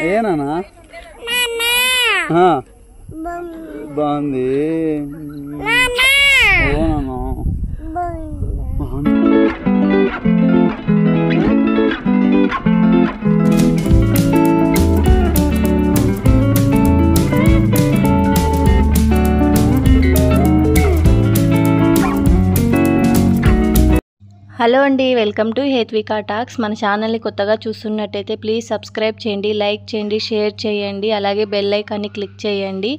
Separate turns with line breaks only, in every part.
ఏనానా బాగుంది.
హలో అండి, welcome to Hethvika talks. మన ఛానల్ని కొత్తగా చూస్తున్నట్టయితే ప్లీజ్ సబ్స్క్రైబ్ చేయండి, లైక్ చేయండి, షేర్ చేయండి, అలాగే బెల్ ఐకాన్ని క్లిక్ చేయండి.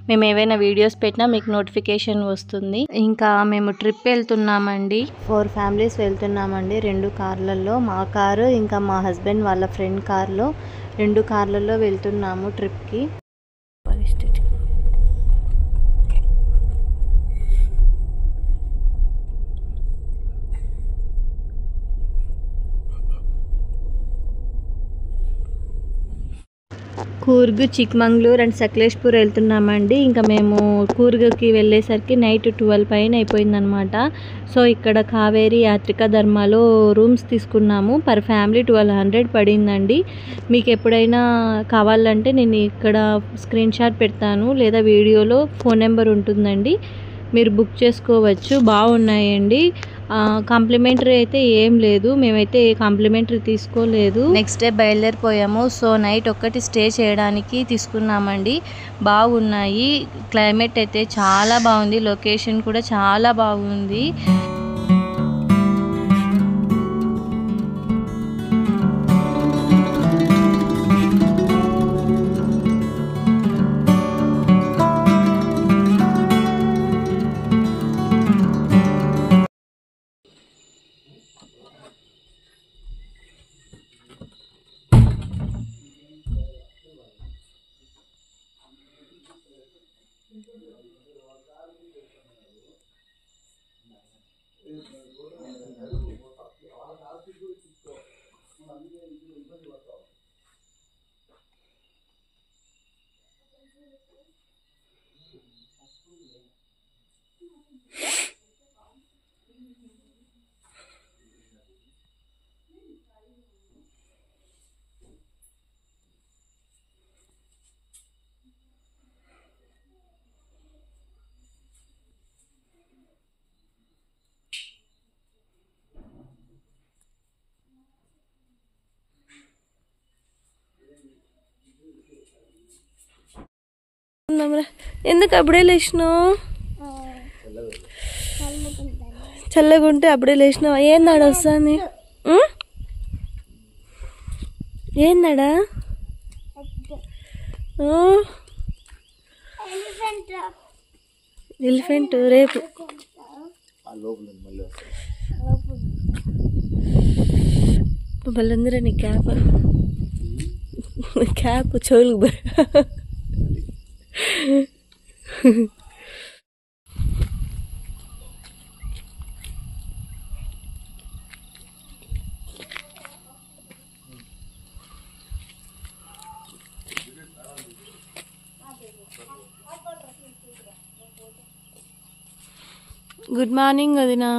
మేము ఏవైనా వీడియోస్ పెట్టినా మీకు నోటిఫికేషన్ వస్తుంది. ఇంకా మేము ట్రిప్ వెళ్తున్నామండి, 4 ఫ్యామిలీస్ వెళ్తున్నామండి 2 కార్లలో. మా కారు ఇంకా మా హస్బెండ్ వాళ్ళ ఫ్రెండ్ కార్లో 2 కార్లలో వెళ్తున్నాము ట్రిప్కి. కూర్గ్, చిక్మంగళూరు అండ్ సకలేష్పూర్ వెళ్తున్నామండి. ఇంకా మేము కూర్గ్కి వెళ్ళేసరికి నైట్ 12 పైన అయిపోయిందనమాట. సో ఇక్కడ కావేరీ యాత్రిక ధర్మాలో రూమ్స్ తీసుకున్నాము. పర్ ఫ్యామిలీ 1200 పడిందండి. మీకు ఎప్పుడైనా కావాలంటే నేను ఇక్కడ స్క్రీన్ షాట్ పెడతాను, లేదా వీడియోలో ఫోన్ నెంబర్ ఉంటుందండి, మీరు బుక్ చేసుకోవచ్చు. బాగున్నాయండి. కాంప్లిమెంటరీ అయితే ఏం లేదు, మేమైతే కాంప్లిమెంటరీ తీసుకోలేదు. నెక్స్ట్ డే బయలుదేరిపోయాము. సో నైట్ ఒక్కటి స్టే చేయడానికి తీసుకున్నామండి. బాగున్నాయి. క్లైమేట్ అయితే చాలా బాగుంది, లొకేషన్ కూడా చాలా బాగుంది. ఎందుకు అప్పుడే లేచినావు? చల్లగా ఉంటే అప్పుడే లేచినావా? ఏందాడా వస్తుంది? ఏందాడా? ఎలిఫెంట్ రేపు వాళ్ళందరూ నీ క్యాప్ చెవులు. గుడ్ మార్నింగ్ వదినా.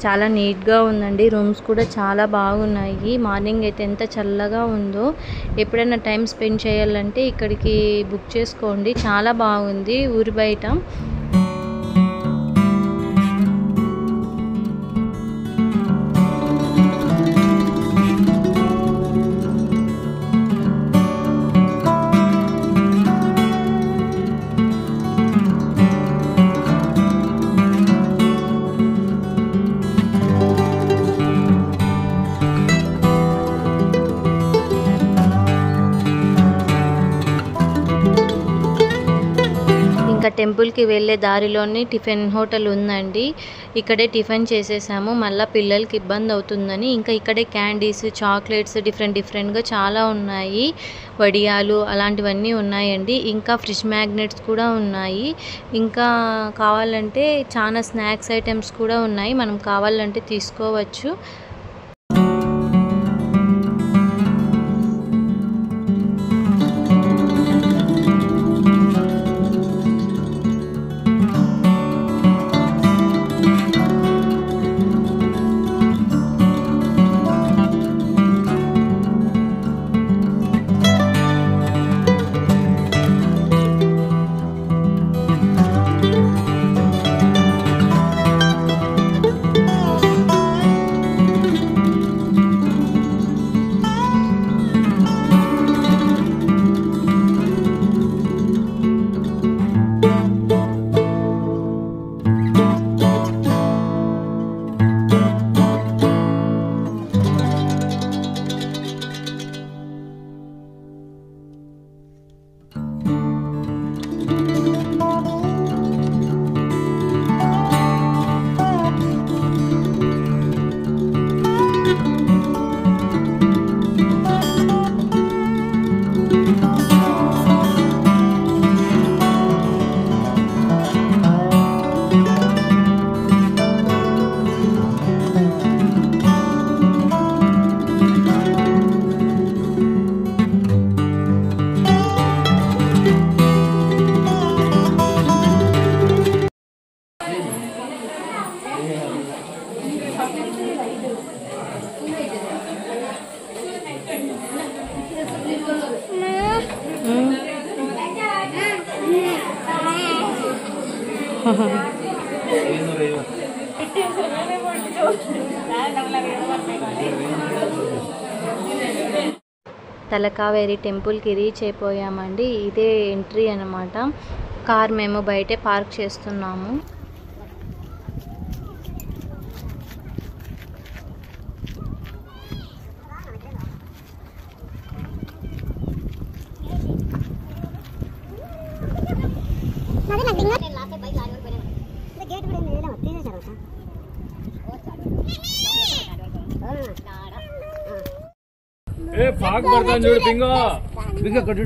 చాలా నీట్గా ఉందండి. రూమ్స్ కూడా చాలా బాగున్నాయి. మార్నింగ్ అయితే ఎంత చల్లగా ఉందో. ఎప్పుడైనా టైం స్పెండ్ చేయాలంటే ఇక్కడికి బుక్ చేసుకోండి, చాలా బాగుంది ఊరి బయట. టెంపుల్కి వెళ్ళే దారిలోని టిఫిన్ హోటల్ ఉందండి. ఇక్కడే టిఫిన్ చేసేసాము. మళ్ళీ పిల్లలకి ఇబ్బంది అవుతుందని ఇంకా ఇక్కడే క్యాండీస్, చాక్లెట్స్ డిఫరెంట్గా చాలా ఉన్నాయి. వడియాలు అలాంటివన్నీ ఉన్నాయండి. ఇంకా ఫ్రిడ్జ్ మ్యాగ్నెట్స్ కూడా ఉన్నాయి. ఇంకా కావాలంటే చాలా స్నాక్స్ ఐటమ్స్ కూడా ఉన్నాయి. మనం కావాలంటే తీసుకోవచ్చు. తలకావేరి టెంపుల్కి రీచ్ అయిపోయామండి. ఇదే ఎంట్రీ అన్నమాట. కార్ మేము బయటే పార్క్ చేస్తున్నాము.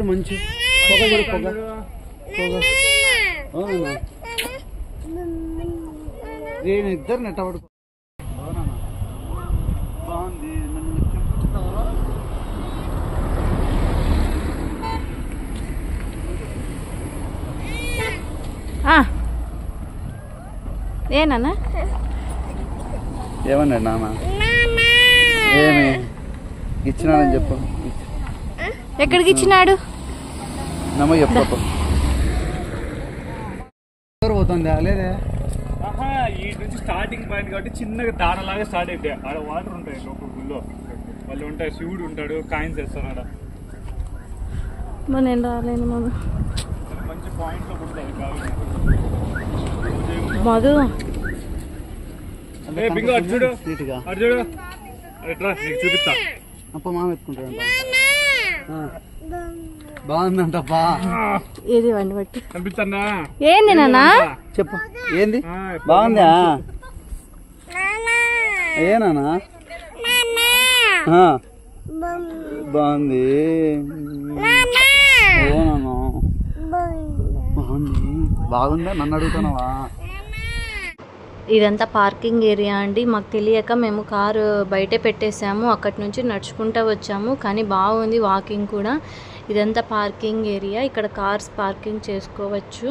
మంచి ఇద్దరు నెట్టబడు బాగుంది.
ఏనా
ఏమన్నాడు నాన్న? ఏమి ఇచ్చినాడని చెప్పు.
ఎక్కడికి ఇచ్చినాడు?
నమ్మ చెప్పు. పోతుందా లేదే?
ఈ నుంచి స్టార్టింగ్ పాయింట్ కాబట్టి చిన్నగా దారలాగా స్టార్ట్ అయితే ఆడ వాటర్ ఉంటాయి. లోపల గుళ్ళో వాళ్ళు ఉంటాయి. శివుడు ఉంటాడు. కాయిన్స్ వేస్తాడు.
నేను రాలేను
మంచి పాయింట్ లో ఉంటాయి.
మధు
బింగో అర్జుడు అర్జుడు అట్లా నీకు చూపిస్తా.
అప్ప మామ ఎత్తుకుంటాడు. బాగుందంటప్పా.
ఏది వండి బట్టి
కనిపిస్తానా?
ఏంది నాన్న
చెప్పు. ఏంది బాగుందా? ఏనా బాగుంది. ఏనా బాగుంది. బాగుందా? నన్ను అడుగుతున్నావా?
ఇదంతా పార్కింగ్ ఏరియా అండి. మాకు తెలియక మేము కారు బయటే పెట్టేసాము. అక్కడి నుంచి నడుచుకుంటూ వచ్చాము. కానీ బాగుంది వాకింగ్ కూడా. ఇదంతా పార్కింగ్ ఏరియా. ఇక్కడ కార్స్ పార్కింగ్ చేసుకోవచ్చు.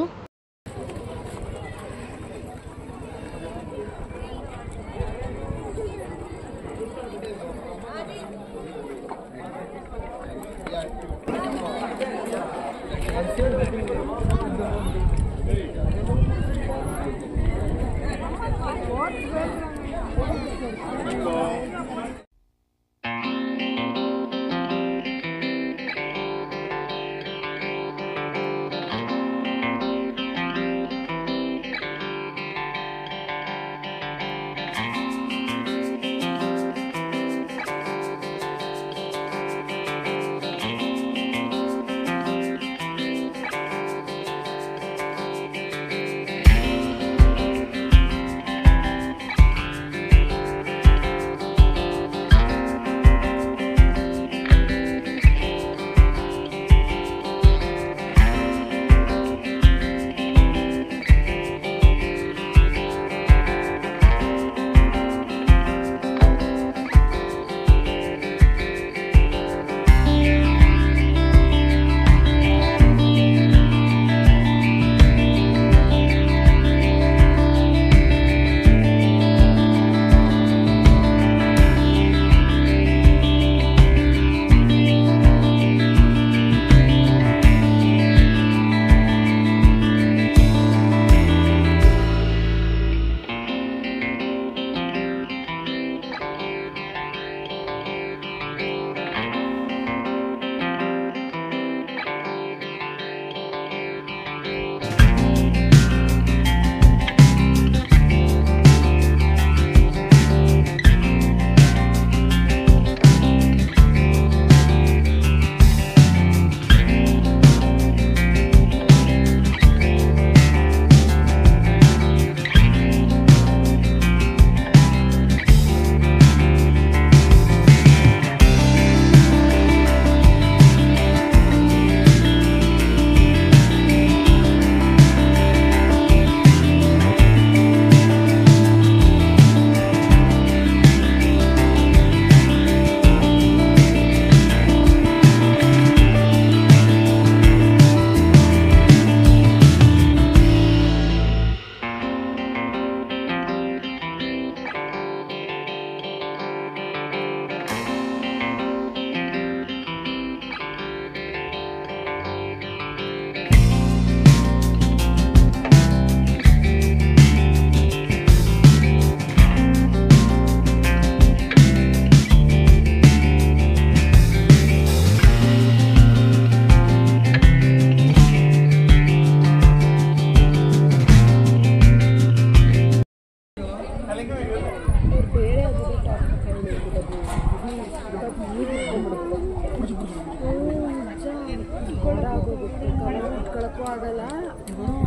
ಆಗಲ್ಲ,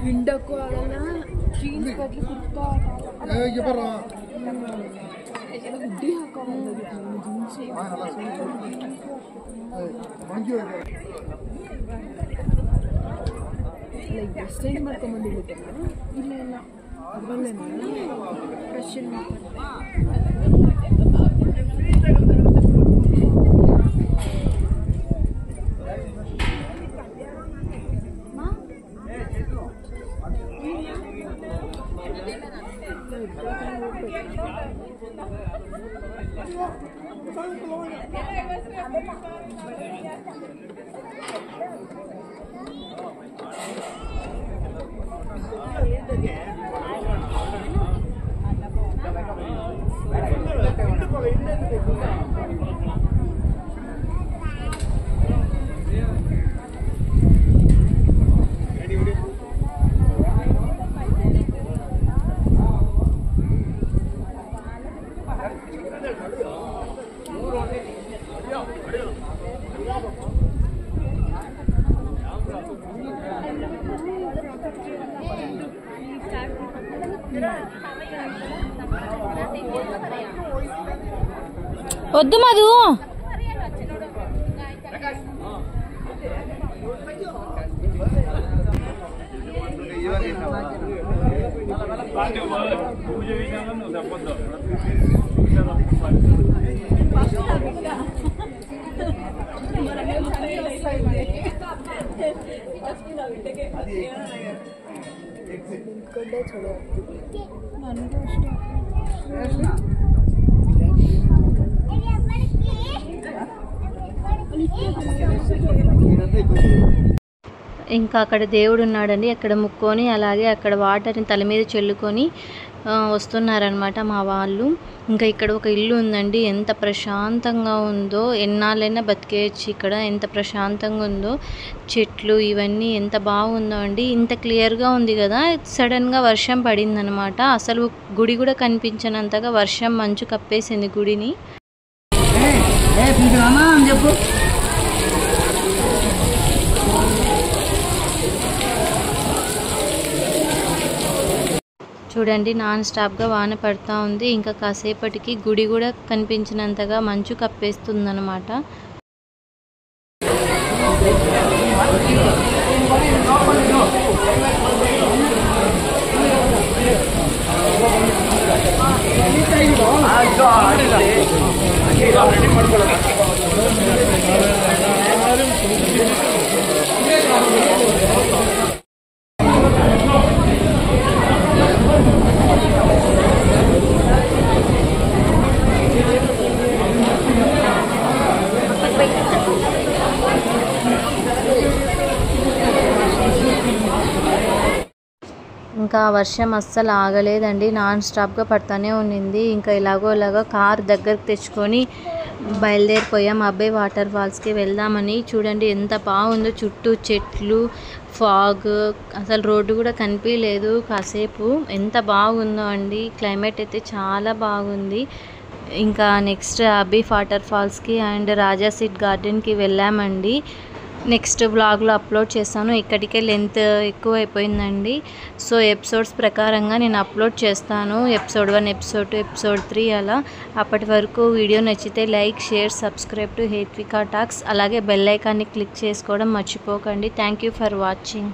ಹಿಂಡಕ್ಕೂ ಆಗಲ್ಲ, ಜೀನ್ಸ್ ಬದಲು ಕುರ್ತಾ ಗುಡ್ಡಿ ಹಾಕೊಂಡು ಲೈಕ್ ಎಕ್ಸ್ಚೇಂಜ್ ಮಾಡ್ಕೊಂಡ್ಬಂದಿರುತ್ತೆ. ಇಲ್ಲ ಇಲ್ಲ ಅದರಲ್ಲೇ ಕ್ವೆಶ್ಚನ್
వద్దు మధు. ఇంకా అక్కడ దేవుడు ఉన్నాడండి, అక్కడ ముక్కొని అలాగే అక్కడ వాటర్ని తల మీద చల్లుకొని వస్తున్నారనమాట మా వాళ్ళు. ఇంకా ఇక్కడ ఒక ఇల్లు ఉందండి, ఎంత ప్రశాంతంగా ఉందో, ఎన్నాళ్ళైనా బతికేయచ్చు ఇక్కడ, ఎంత ప్రశాంతంగా ఉందో, చెట్లు ఇవన్నీ ఎంత బాగుందో అండి. ఇంత క్లియర్గా ఉంది కదా, సడన్గా వర్షం పడిందనమాట. అసలు గుడి కూడా కనిపించనంతగా వర్షం మంచు కప్పేసింది గుడిని.
చెప్పు
చూడండి, నాన్ స్టాప్గా వాన పడుతూ ఉంది. ఇంకా కాసేపటికి గుడి కూడా కనిపించినంతగా మంచు కప్పేస్తుందన్నమాట. ఇంకా వర్షం అస్సలు ఆగలేదండి, నాన్ స్టాప్గా పడుతూనే ఉండింది. ఇంకా ఇలాగో కార్ దగ్గరకు తెచ్చుకొని బయలుదేరిపోయాం అబ్బాయి వాటర్ ఫాల్స్కి వెళ్దామని. చూడండి ఎంత బాగుందో, చుట్టూ చెట్లు, ఫాగ్, అసలు రోడ్డు కూడా కనిపించలేదు కాసేపు. ఎంత బాగుందో అండి, క్లైమేట్ అయితే చాలా బాగుంది. ఇంకా నెక్స్ట్ అబ్బి వాటర్ ఫాల్స్కి అండ్ రాజా సీట్ గార్డెన్కి వెళ్ళామండి. నెక్స్ట్ వ్లాగ్లో అప్లోడ్ చేస్తాను. ఇక్కడికే లెంత్ ఎక్కువ అయిపోయిందండి, సో ఎపిసోడ్స్ ప్రకారంగా నేను అప్లోడ్ చేస్తాను. ఎపిసోడ్ 1, ఎపిసోడ్ 2, ఎపిసోడ్ 3 అలా. అప్పటి వరకు వీడియో నచ్చితే like, share, subscribe to Hethvika talks, అలాగే బెల్ ఐకాన్ని క్లిక్ చేసుకోవడం మర్చిపోకండి. Thank you for watching.